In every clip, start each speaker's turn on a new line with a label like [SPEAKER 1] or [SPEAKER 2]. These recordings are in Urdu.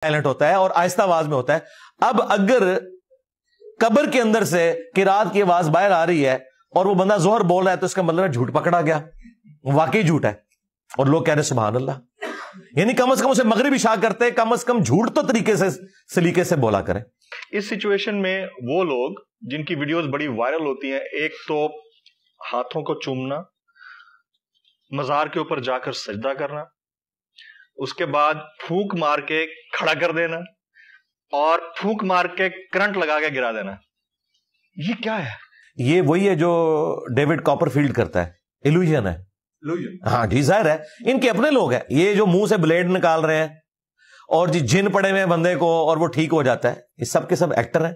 [SPEAKER 1] سائلنٹ ہوتا ہے اور آہستہ آواز میں ہوتا ہے. اب اگر قبر کے اندر سے قرات کی آواز باہر آ رہی ہے اور وہ بندہ ظہر بول رہا ہے تو اس کا مطلب ہے جھوٹ پکڑا گیا, واقعی جھوٹ ہے, اور لوگ کہہ رہے سبحان اللہ. یعنی کم از کم اسے مغرب عشاء کرتے, کم از کم جھوٹ تو طریقے سے سلیقے سے بولا کریں.
[SPEAKER 2] اس سچویشن میں وہ لوگ جن کی ویڈیوز بڑی وائرل ہوتی ہیں, ایک تو ہاتھوں کو چومنا, مزار کے اوپر جا کر سجدہ کرنا, اس کے بعد پھونک مار کے کھڑا کر دینا اور پھونک مار کے کرنٹ لگا کے گرا دینا, یہ کیا ہے؟
[SPEAKER 1] یہ وہی ہے جو ڈیوڈ کاپر فیلڈ کرتا ہے, ایلوژن ہے. ہاں جی ظاہر ہے ان کے اپنے لوگ ہیں, یہ جو منہ سے بلیڈ نکال رہے ہیں اور جی جن پڑے ہوئے بندے کو اور وہ ٹھیک ہو جاتا ہے, یہ سب کے سب ایکٹر ہیں.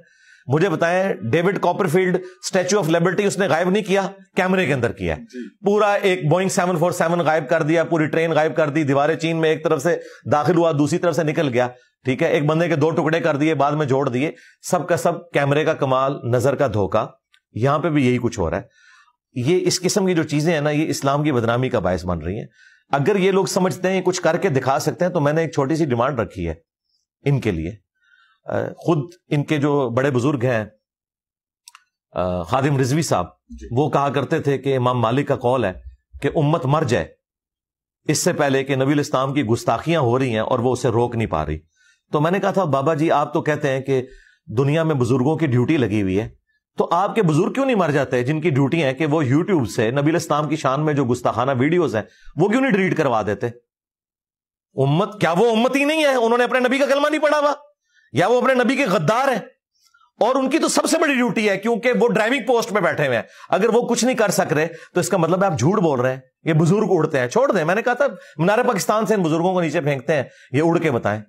[SPEAKER 1] مجھے بتائیں David Copperfield statue of Liberty اس نے غائب نہیں کیا, کیمرے کے اندر کیا ہے. پورا ایک بوئنگ 747 غائب کر دیا, پوری ٹرین غائب کر دی, دیواریں چین میں ایک طرف سے داخل ہوا دوسری طرف سے نکل گیا, ٹھیک ہے, ایک بندے کے 2 ٹکڑے کر دیے بعد میں جوڑ دیے. سب کا سب کیمرے کا کمال, نظر کا دھوکہ. یہاں پہ بھی یہی کچھ ہو رہا ہے. یہ اس قسم کی جو چیزیں ہیں نا, یہ اسلام کی بدنامی کا باعث بن رہی ہیں. اگر یہ لوگ سمجھتے ہیں کچھ کر کے دکھا سکتے ہیں تو میں نے ایک چھوٹی سی ڈیمانڈ رکھی ہے ان کے لیے. خود ان کے جو بڑے بزرگ ہیں خادم رضوی صاحب, وہ کہا کرتے تھے کہ امام مالک کا قول ہے کہ امت مر جائے اس سے پہلے کہ نبی الاسلام کی گستاخیاں ہو رہی ہیں اور وہ اسے روک نہیں پا رہی. تو میں نے کہا تھا بابا جی آپ تو کہتے ہیں کہ دنیا میں بزرگوں کی ڈیوٹی لگی ہوئی ہے, تو آپ کے بزرگ کیوں نہیں مر جاتے جن کی ڈیوٹی ہے کہ وہ یوٹیوب سے نبی الاسلام کی شان میں جو گستاخانہ ویڈیوز ہیں وہ کیوں نہیں ڈیلیٹ کروا دیتے؟ امت کیا وہ امت ہی نہیں ہے؟ انہوں نے اپنے نبی کا کلمہ نہیں پڑھا ہوا, یا وہ اپنے نبی کے غدار ہیں؟ اور ان کی تو سب سے بڑی ڈیوٹی ہے کیونکہ وہ ڈرائیونگ پوسٹ پہ بیٹھے ہوئے ہیں. اگر وہ کچھ نہیں کر سک رہے تو اس کا مطلب ہے آپ جھوٹ بول رہے ہیں. یہ بزرگ اڑتے ہیں, چھوڑ دیں. میں نے کہا تھا مینار پاکستان سے ان بزرگوں کو نیچے پھینکتے ہیں, یہ اڑ کے بتائیں,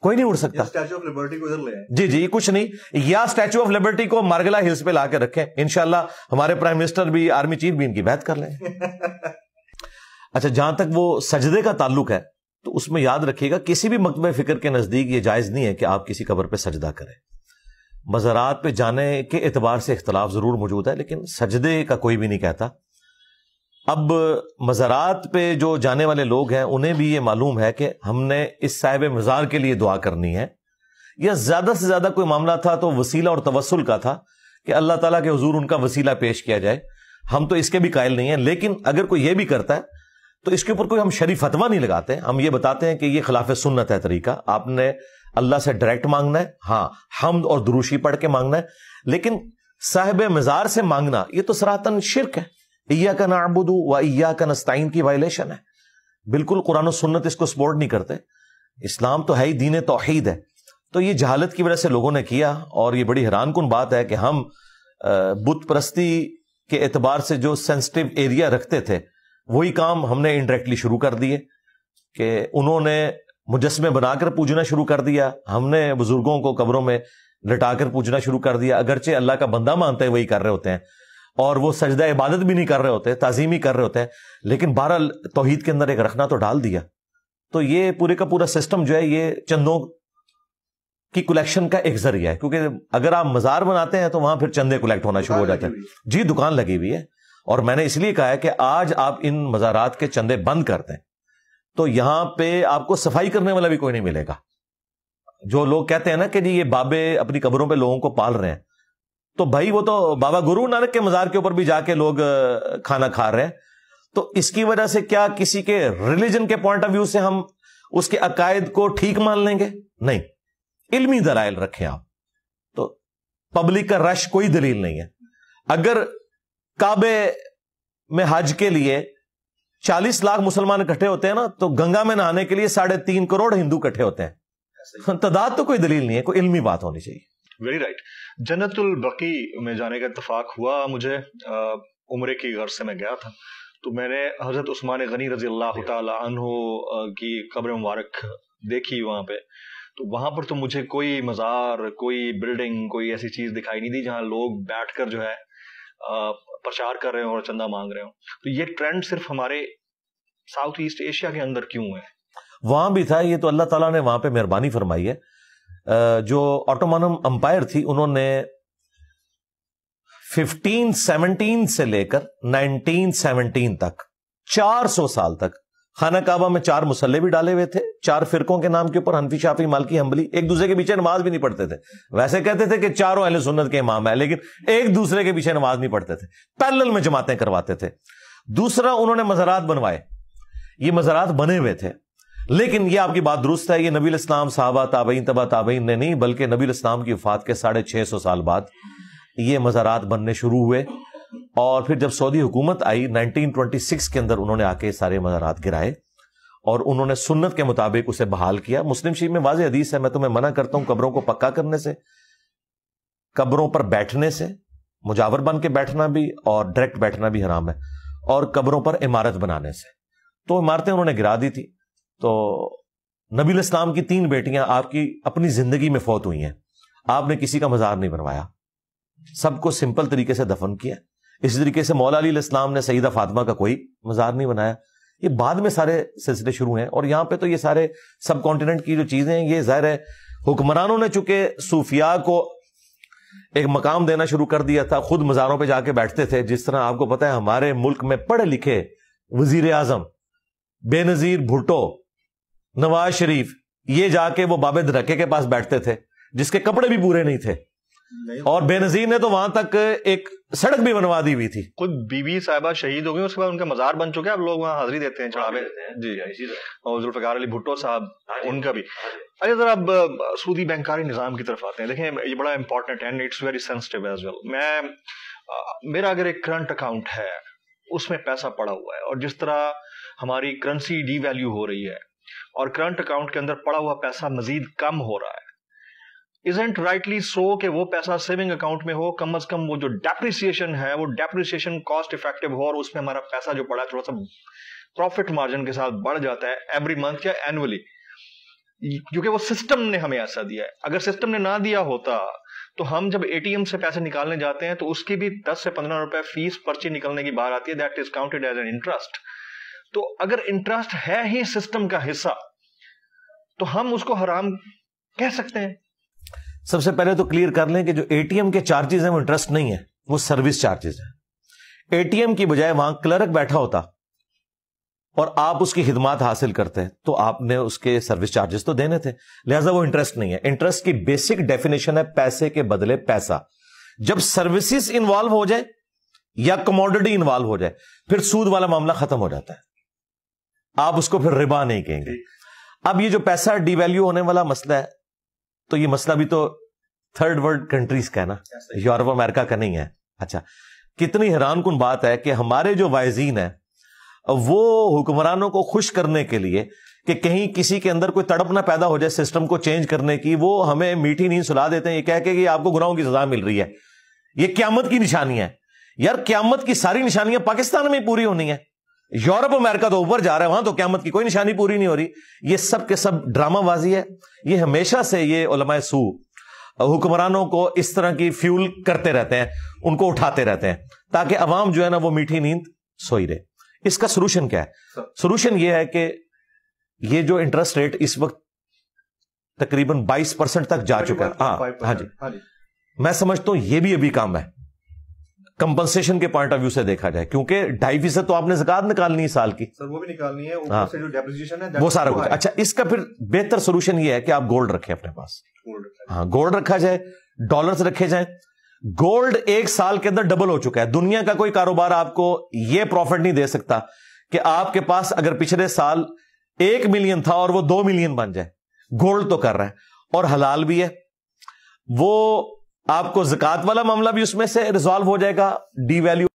[SPEAKER 1] کوئی نہیں اڑ سکتا.
[SPEAKER 2] اسٹیچو آف لبرٹی کو ادھر لے آئیں.
[SPEAKER 1] جی جی کچھ نہیں, یا اسٹیچو آف لبرٹی کو مارگلا ہلز پہ لا کے رکھیں, انشاءاللہ ہمارے پرائم منسٹر بھی, آرمی چیف بھی ان کی بیعت کر لیں. اچھا جہاں تک وہ سجدے کا تعلق ہے تو اس میں یاد رکھیے گا کسی بھی مکتبہ فکر کے نزدیک یہ جائز نہیں ہے کہ آپ کسی قبر پہ سجدہ کریں. مزارات پہ جانے کے اعتبار سے اختلاف ضرور موجود ہے لیکن سجدے کا کوئی بھی نہیں کہتا. اب مزارات پہ جو جانے والے لوگ ہیں انہیں بھی یہ معلوم ہے کہ ہم نے اس صاحب مزار کے لیے دعا کرنی ہے, یا زیادہ سے زیادہ کوئی معاملہ تھا تو وسیلہ اور توسل کا تھا کہ اللہ تعالیٰ کے حضور ان کا وسیلہ پیش کیا جائے. ہم تو اس کے بھی قائل نہیں ہیں, لیکن اگر کوئی یہ بھی کرتا ہے تو اس کے اوپر کوئی ہم شرعی فتویٰ نہیں لگاتے. ہم یہ بتاتے ہیں کہ یہ خلاف سنت ہے طریقہ. آپ نے اللہ سے ڈائریکٹ مانگنا ہے, ہاں حمد اور دروشی پڑھ کے مانگنا ہے, لیکن صاحب مزار سے مانگنا یہ تو صراحتاً شرک ہے. ایاک نعبد و ایاک نستعین کی وائلیشن ہے. بالکل قرآن و سنت اس کو سپورٹ نہیں کرتے. اسلام تو ہے ہی دین توحید ہے. تو یہ جہالت کی وجہ سے لوگوں نے کیا, اور یہ بڑی حیران کن بات ہے کہ ہم بت پرستی کے اعتبار سے جو سینسٹیو ایریا رکھتے تھے وہی کام ہم نے انڈائریکٹلی شروع کر دیے کہ انہوں نے مجسمے بنا کر پوجنا شروع کر دیا, ہم نے بزرگوں کو قبروں میں لٹا کر پوجنا شروع کر دیا. اگرچہ اللہ کا بندہ مانتے ہیں وہی کر رہے ہوتے ہیں, اور وہ سجدہ عبادت بھی نہیں کر رہے ہوتے, تعظیم ہی کر رہے ہوتے ہیں, لیکن بہرحال توحید کے اندر ایک رکھنا تو ڈال دیا. تو یہ پورے کا پورا سسٹم جو ہے یہ چندوں کی کلیکشن کا ایک ذریعہ ہے, کیونکہ اگر آپ مزار بناتے ہیں تو وہاں پھر چندے کلیکٹ ہونا شروع ہو جاتے ہیں. جی دکان لگی ہوئی ہے, اور میں نے اس لیے کہا ہے کہ آج آپ ان مزارات کے چندے بند کر دیں تو یہاں پہ آپ کو صفائی کرنے والا بھی کوئی نہیں ملے گا. جو لوگ کہتے ہیں نا کہ جی یہ بابے اپنی قبروں پہ لوگوں کو پال رہے ہیں, تو بھائی وہ تو بابا گرو نانک کے مزار کے اوپر بھی جا کے لوگ کھانا کھا رہے ہیں. تو اس کی وجہ سے کیا کسی کے ریلیجن کے پوائنٹ آف ویو سے ہم اس کے عقائد کو ٹھیک مان لیں گے؟ نہیں, علمی دلائل رکھیں آپ. تو پبلک کا رش کوئی دلیل نہیں ہے. اگر کعبے میں حج کے لیے 40 لاکھ مسلمان اکٹھے ہوتے ہیں نا, تو گنگا میں نہانے کے لیے 3.5 کروڑ ہندو اکٹھے ہوتے ہیں. تعداد تو کوئی دلیل نہیں ہے, کوئی علمی بات ہونی چاہیے.
[SPEAKER 2] Very right. جنت البقیع میں جانے کا اتفاق ہوا مجھے, عمرے کی غرض سے میں گیا تھا, تو میں نے حضرت عثمان غنی رضی اللہ تعالی عنہ کی قبر مبارک دیکھی وہاں پہ. تو وہاں پر تو مجھے کوئی مزار, کوئی بلڈنگ, کوئی ایسی چیز دکھائی نہیں دی جہاں لوگ بیٹھ کر جو ہے پرچار کر رہے ہوں اور چندہ مانگ رہے ہوں. تو یہ ٹرینڈ صرف ہمارے ساؤتھ ایسٹ ایشیا کے اندر کیوں ہے؟
[SPEAKER 1] وہاں بھی تھا, یہ تو اللہ تعالیٰ نے وہاں پہ مہربانی فرمائی ہے. جو آٹومن امپائر تھی انہوں نے 1517 سے لے کر 1917 تک 400 سال تک خانہ کعبہ میں 4 مصلے بھی ڈالے ہوئے تھے 4 فرقوں کے نام کے اوپر، حنفی، شافعی، مالکی، حنبلی، ایک دوسرے کے پیچھے نماز بھی نہیں پڑھتے تھے. ویسے کہتے تھے کہ چاروں اہل سنت کے امام ہیں، لیکن ایک دوسرے کے پیچھے نماز نہیں پڑھتے تھے، پیرلل میں جماعتیں کرواتے تھے. دوسرا انہوں نے مزارات بنوائے. یہ مزارات بنے ہوئے تھے، لیکن یہ آپ کی بات درست ہے، یہ نبی الاسلام، صحابہ، تابعین، تبع تابعین نے نہیں، بلکہ نبی الاسلام کی وفات کے 650 سال بعد یہ مزارات بننے شروع ہوئے. اور پھر جب سعودی حکومت آئی 1926 کے اندر، انہوں نے آ کے سارے مزارات گرائے اور انہوں نے سنت کے مطابق اسے بحال کیا. مسلم شریف میں واضح حدیث ہے، میں تمہیں منع کرتا ہوں قبروں کو پکا کرنے سے، قبروں پر بیٹھنے سے، مجاور بن کے بیٹھنا بھی اور ڈائریکٹ بیٹھنا بھی حرام ہے، اور قبروں پر عمارت بنانے سے. تو عمارتیں انہوں نے گرا دی تھی. تو نبی الاسلام کی 3 بیٹیاں آپ کی اپنی زندگی میں فوت ہوئی ہیں، آپ نے کسی کا مزار نہیں بنوایا، سب کو سمپل طریقے سے دفن کیا. اسی طریقے سے مولا علی علیہ السلام نے سیدہ فاطمہ کا کوئی مزار نہیں بنایا. یہ بعد میں سارے سلسلے شروع ہیں. اور یہاں پہ تو یہ سارے سب کانٹیننٹ کی جو چیزیں ہیں، یہ ظاہر ہے حکمرانوں نے چونکہ صوفیاء کو ایک مقام دینا شروع کر دیا تھا، خود مزاروں پہ جا کے بیٹھتے تھے. جس طرح آپ کو پتہ ہے ہمارے ملک میں پڑھے لکھے وزیر اعظم بے نظیر بھٹو، نواز شریف، یہ جا کے وہ بابے درکے کے پاس بیٹھتے تھے جس کے کپڑے بھی پورے نہیں تھے، اور بے نظیر نے تو وہاں تک ایک سڑک بھی بنوا دی ہوئی تھی.
[SPEAKER 2] خود بی بی صاحبہ شہید ہو گئی، اس کے بعد ان کا مزار بن چکا ہے، اب لوگ وہاں حاضری دیتے ہیں چڑھاوے. جی، اور ذوالفقار علی بھٹو صاحب، ان کا بھی. اچھا ذرا اب سودی بینکاری نظام کی طرف آتے ہیں. دیکھیں یہ بڑا امپورٹنٹ ہے، it's very sensitive as well. میرا اگر ایک کرنٹ اکاؤنٹ ہے، اس میں پیسہ پڑا ہوا ہے، اور جس طرح ہماری کرنسی ڈی ویلیو ہو رہی ہے اور کرنٹ اکاؤنٹ کے اندر پڑا ہوا پیسہ مزید کم ہو رہا ہے، isn't rightly so کہ وہ پیسا سیونگ اکاؤنٹ میں ہو، کم از کم وہ جو ڈیپریسیشن ہے وہ ڈیپریسیشن کاسٹ افیکٹو ہو، اور اس میں ہمارا پیسہ جو پڑا ہے تھوڑا سا پروفٹ مارجن کے ساتھ بڑھ جاتا ہے ایوری منتھ یا اینولی، کیونکہ وہ سسٹم نے ہمیں ایسا دیا ہے. اگر سسٹم نے نہ دیا ہوتا تو ہم جب اے ٹی ایم سے پیسے نکالنے جاتے ہیں تو اس کی بھی 10 سے 15 روپے فیس پرچی نکلنے کی بات آتی ہے، that is counted as an interest. تو اگر انٹرسٹ ہے ہی سسٹم کا حصہ تو ہم اس کو حرام کہہ سکتے ہیں؟
[SPEAKER 1] سب سے پہلے تو کلیئر کر لیں کہ جو اے ٹی ایم کے چارجز ہیں وہ انٹرسٹ نہیں ہے، وہ سروس چارجز ہیں. اے ٹی ایم کی بجائے وہاں کلرک بیٹھا ہوتا اور آپ اس کی خدمات حاصل کرتے ہیں تو آپ نے اس کے سروس چارجز تو دینے تھے، لہذا وہ انٹرسٹ نہیں ہے. انٹرسٹ کی بیسک ڈیفینیشن ہے پیسے کے بدلے پیسہ. جب سروسز انوالو ہو جائے یا کموڈٹی انوالو ہو جائے پھر سود والا معاملہ ختم ہو جاتا ہے، آپ اس کو پھر ربا نہیں کہیں گے. اب یہ جو پیسہ ڈی ویلیو ہونے والا مسئلہ ہے، تو یہ مسئلہ بھی تو تھرڈ ورلڈ کنٹریز کا ہے نا، یورپ امریکہ کا نہیں ہے. اچھا، کتنی حیران کن بات ہے کہ ہمارے جو واعظین ہیں وہ حکمرانوں کو خوش کرنے کے لیے کہ کہیں کسی کے اندر کوئی تڑپ نہ پیدا ہو جائے سسٹم کو چینج کرنے کی، وہ ہمیں میٹھی نیند سلا دیتے ہیں یہ کہہ کے کہ آپ کو گناہوں کی سزا مل رہی ہے، یہ قیامت کی نشانی ہے. یار قیامت کی ساری نشانیاں پاکستان میں پوری ہونی ہیں، یورپ امریکہ تو اوپر جا رہا ہے، وہاں تو قیامت کی کوئی نشانی پوری نہیں ہو رہی. یہ سب کے سب ڈرامہ بازی ہے. یہ ہمیشہ سے یہ علماء سو حکمرانوں کو اس طرح کی فیول کرتے رہتے ہیں، ان کو اٹھاتے رہتے ہیں تاکہ عوام جو ہے نا وہ میٹھی نیند سوئی رہے. اس کا سولوشن کیا ہے؟ سولوشن یہ ہے کہ یہ جو انٹرسٹ ریٹ اس وقت تقریباً 22% تک جا چکا ہے. ہاں جی، میں سمجھتا ہوں یہ بھی ابھی کام ہے کمپنسیشن کے پوائنٹ آف ویو سے دیکھا جائے، کیونکہ 2.5% تو آپ نے زکات نکالنی ہے سال کی،
[SPEAKER 2] سر وہ بھی نکالنی ہے، اوپر سے جو ڈیپریسیشن ہے
[SPEAKER 1] وہ سارا کچھ. اچھا، اس کا پھر بہتر سولوشن یہ ہے کہ آپ گولڈ رکھیں اپنے پاس. ہاں، گولڈ رکھا جائے، ڈالرز رکھے جائیں. گولڈ 1 سال کے اندر ڈبل ہو چکا ہے. دنیا کا کوئی کاروبار آپ کو یہ پروفٹ نہیں دے سکتا کہ آپ کے پاس اگر پچھلے سال 1 ملین تھا اور وہ 2 ملین بن جائے. گولڈ تو کر رہا ہے اور حلال بھی ہے. وہ آپ کو زکات والا معاملہ بھی اس میں سے ریزالو ہو جائے گا، ڈی ویلیو